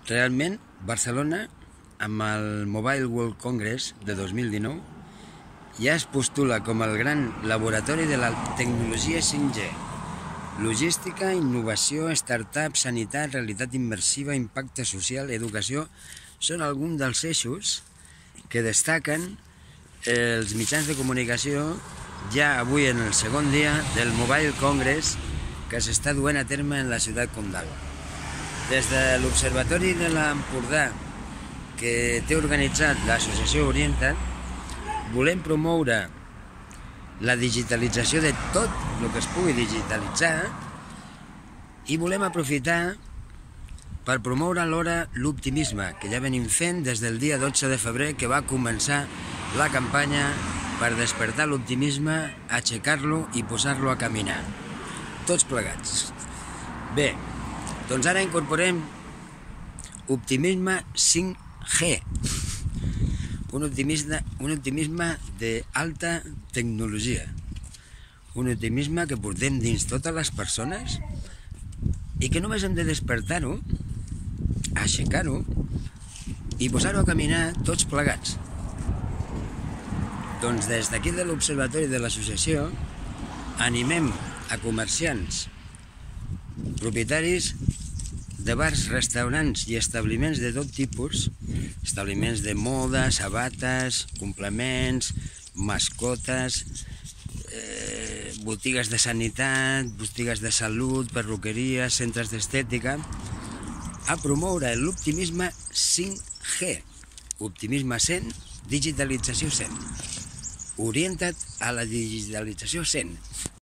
Realment, Barcelona, amb el Mobile World Congress de 2019, ja es postula com el gran laboratori de la tecnologia 5G. Logística, innovació, startup, sanitat, realitat immersiva, impacte social, educació, són alguns dels eixos que destaquen els mitjans de comunicació ja avui en el segon dia del Mobile Congress que s'està duent a terme en la ciutat comtal. Des de l'Observatori de l'Empordà, que té organitzat l'associació Orienta't, volem promoure la digitalització de tot el que es pugui digitalitzar i volem aprofitar per promoure alhora l'optimisme que ja venim fent des del dia 12 de febrer que va començar la campanya per despertar l'optimisme, aixecar-lo i posar-lo a caminar. Tots plegats. Bé, doncs ara incorporem optimisme 5G. Un optimisme d'alta tecnologia. Un optimisme que portem dins totes les persones i que només hem de despertar-ho, aixecar-ho i posar-ho a caminar tots plegats. Doncs des d'aquí de l'Observatori de l'Associació animem a comerciants, propietaris de bars, restaurants i establiments de tot tipus, establiments de moda, sabates, complements, mascotes, botigues de sanitat, botigues de salut, perruqueries, centres d'estètica, a promoure l'optimisme 5G. Optimisme 100, digitalització 100. Orienta't a la digitalització 100.